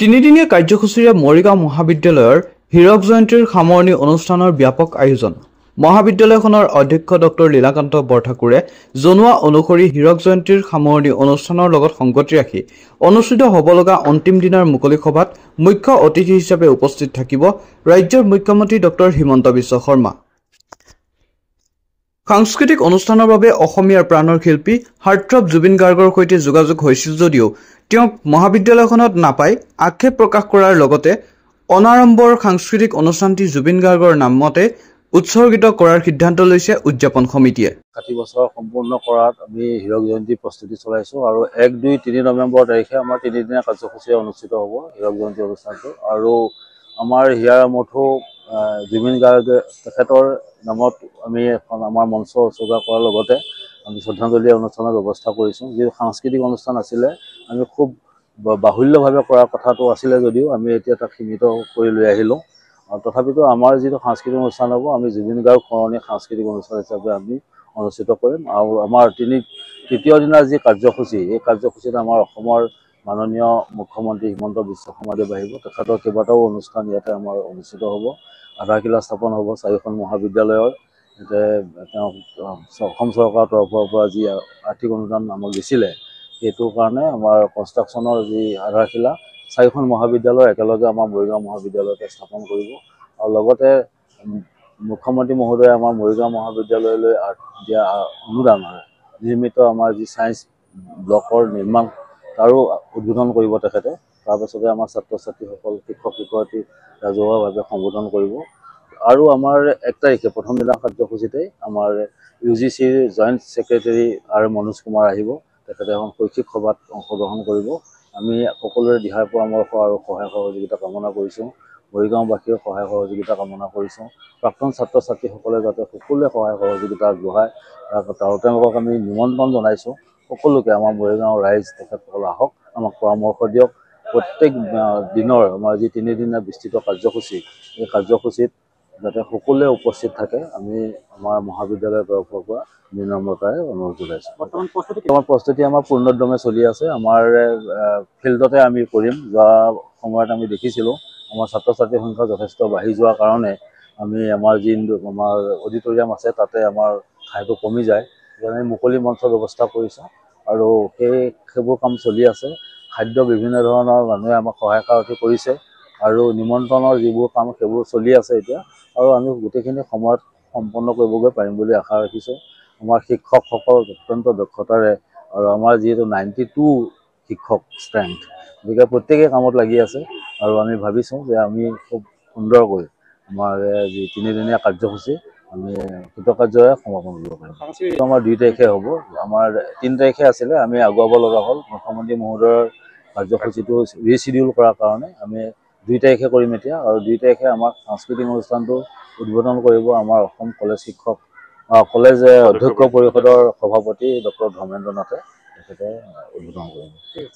তিনিদিনীয়া কাৰ্যসূচীৰে মৰিগাঁও মহাবিদ্যালয়ৰ হীৰক জয়ন্তীৰ সামৰণি অনুষ্ঠানৰ ব্যাপক আয়োজন। মহাবিদ্যালয়খনৰ অধ্যক্ষ ডক্টৰ লীলাকান্ত বৰঠাকুৰে জনোৱা অনুসৰি হীৰক জয়ন্তীৰ সামৰণি অনুষ্ঠানৰ লগত সংগতি ৰাখি অনুষ্ঠিত হ'ব লগা অন্তিম দিনাৰ মুকলি সভাত মুখ্য অতিথি হিচাপে উপস্থিত থাকিব ৰাজ্যৰ মুখ্যমন্ত্ৰী ডক্টৰ হিমন্ত বিশ্ব শৰ্মা। সাংস্কৃতিক অনুষ্ঠানৰ বাবে অসমীয়াৰ প্ৰাণৰ শিল্পী হাৰ্টথ্ৰব জুবিন গাৰ্গৰ সৈতে যোগাযোগ হৈছিল যদিও তেওঁক মহাবিদ্যালয়খনত নাপাই আক্ষেপ প্ৰকাশ কৰাৰ লগতে অনাড়ম্বৰ সাংস্কৃতিক অনুষ্ঠানটি জুবিন গাৰ্গৰ নামতে উৎসৰ্গিত কৰাৰ সিদ্ধান্ত লৈছে উদযাপন সমিতিয়ে। 60 বছৰ সম্পূৰ্ণ কৰাত আমি হীৰক জয়ন্তী প্ৰস্তুতি চলাইছো আৰু 1, 2, 3 নৱেম্বৰ তাৰিখে আমাৰ তিনিদিনীয়া কাৰ্যসূচী অনুষ্ঠিত হ'ব হীৰক জয়ন্তী অনুষ্ঠানটো। আৰু আমাৰ হিয়াৰ মঠো জুবিন গাৰ্গ তেখেতৰ নামত আমি এখন আমাৰ মঞ্চ উৎসৰ্গা কৰাৰ লগতে আমি শ্ৰদ্ধাঞ্জলি অনুষ্ঠানৰ ব্যৱস্থা কৰিছোঁ। যি সাংস্কৃতিক অনুষ্ঠান আছিলে আমি খুব বাহুল্যভাৱে কৰাৰ কথাটো আছিলে যদিও আমি এতিয়া তাক সীমিত কৰি লৈ আহিলোঁ। তথাপিতো আমাৰ যিটো সাংস্কৃতিক অনুষ্ঠান হ'ব আমি জুবিন গাৰ্গ স্মৰণীয় সাংস্কৃতিক অনুষ্ঠান হিচাপে আমি অনুষ্ঠিত কৰিম। আৰু আমাৰ তৃতীয় দিনাৰ যি কাৰ্যসূচী এই কাৰ্যসূচীত আমাৰ অসমৰ মাননীয় মুখ্যমন্ত্ৰী হিমন্ত বিশ্ব শৰ্মাদেৱ আহিব। তেখেতৰ কেইবাটাও অনুষ্ঠান ইয়াতে আমাৰ অনুষ্ঠিত হ'ব। আধাৰশিলা স্থাপন হ'ব 4খন মহাবিদ্যালয়ৰ। তেওঁ অসম চৰকাৰৰ তৰফৰ পৰা যি আৰ্থিক অনুদান আমাক দিছিলে সেইটোৰ কাৰণে আমাৰ কনষ্ট্ৰাকশ্যনৰ যি আধাৰশিলা 4খন মহাবিদ্যালয় একেলগে আমাৰ মৰিগাঁও মহাবিদ্যালয়তে স্থাপন কৰিব। আৰু লগতে মুখ্যমন্ত্ৰী মহোদয়ে আমাৰ মৰিগাঁও মহাবিদ্যালয়লৈ দিয়া অনুদান নিৰ্মিত আমাৰ যি ছায়েন্স ব্লকৰ নিৰ্মাণ তাৰো উদ্বোধন কৰিব তেখেতে। তাৰপাছতে আমাৰ ছাত্ৰ ছাত্ৰীসকল শিক্ষক শিক্ষয়িত্ৰী ৰাজহুৱাভাৱে সম্বোধন কৰিব। আৰু আমাৰ 1 তাৰিখে প্ৰথম দিনা কাৰ্যসূচীতে আমাৰ UGCৰ জইণ্ট ছেক্ৰেটাৰী আৰু মনোজ কুমাৰ আহিব। তেখেতে এখন শৈক্ষিক সভাত অংশগ্ৰহণ কৰিব। আমি সকলোৰে দিহাৰ পৰামৰ্শ আৰু সহায় সহযোগিতা কামনা কৰিছোঁ। মৰিগাঁওবাসীৰ সহায় সহযোগিতা কামনা কৰিছোঁ। প্ৰাক্তন ছাত্ৰ ছাত্ৰীসকলে যাতে সকলোৱে সহায় সহযোগিতা আগবঢ়ায় আৰু তেওঁলোকক আমি নিমন্ত্ৰণ জনাইছোঁ। সকলোকে আমাৰ মৰিগাঁও ৰাইজ তেখেতসকল আহক, আমাক পৰামৰ্শ দিয়ক। প্ৰত্যেক দিনৰ আমাৰ যি তিনিদিনীয়া বিস্তৃত কাৰ্যসূচী এই কাৰ্যসূচীত যাতে সকলোৱে উপস্থিত থাকে আমি আমাৰ মহাবিদ্যালয়ৰ তৰফৰ পৰা বিনম্ৰতাৰে অনুৰোধ জনাইছোঁ। বৰ্তমান প্ৰস্তুতি আমাৰ পূৰ্ণোদ্যমে চলি আছে। আমাৰ ফিল্ডতে আমি কৰিম। যোৱা সময়ত আমি দেখিছিলোঁ আমাৰ ছাত্ৰ ছাত্ৰীৰ সংখ্যা যথেষ্ট বাঢ়ি যোৱাৰ কাৰণে আমাৰ যি আমাৰ অডিটৰিয়াম আছে তাতে আমাৰ ঠাইটো কমি যায়। সেইকাৰণে মুকলি মঞ্চৰ ব্যৱস্থা কৰিছোঁ আৰু সেইবোৰ কাম চলি আছে। খাদ্য বিভিন্ন ধৰণৰ মানুহে আমাক সহায় সাৰথি কৰিছে আৰু নিমন্ত্ৰণৰ যিবোৰ কাম সেইবোৰ চলি আছে এতিয়া। আৰু আমি গোটেইখিনি সময়ত সম্পন্ন কৰিবগৈ পাৰিম বুলি আশা ৰাখিছোঁ। আমাৰ শিক্ষকসকল অত্যন্ত দক্ষতাৰে আৰু আমাৰ যিহেতু 92 শিক্ষক ষ্ট্ৰেংথ, গতিকে প্ৰত্যেকেই কামত লাগি আছে আৰু আমি ভাবিছোঁ যে আমি খুব সুন্দৰকৈ আমাৰ যি তিনিদিনীয়া কাৰ্যসূচী আমি কৃতকাৰ্যৰে সমাপন কৰিব পাৰিম। আমাৰ 2 তাৰিখে হ'ব। আমাৰ 3 তাৰিখে আছিলে, আমি আগুৱাব লগা হ'ল। মুখ্যমন্ত্ৰী মহোদয়ৰ কাৰ্যসূচীটো ৰিচিডিউল কৰাৰ কাৰণে আমি 2 তাৰিখে কৰিম এতিয়া। আৰু 2 তাৰিখে আমাৰ সাংস্কৃতিক অনুষ্ঠানটো উদ্বোধন কৰিব আমাৰ অসম কলেজ অধ্যক্ষ পৰিষদৰ সভাপতি ডক্টৰ ধৰ্মেন্দ্ৰ নাথে। তেখেতে উদ্বোধন কৰিব।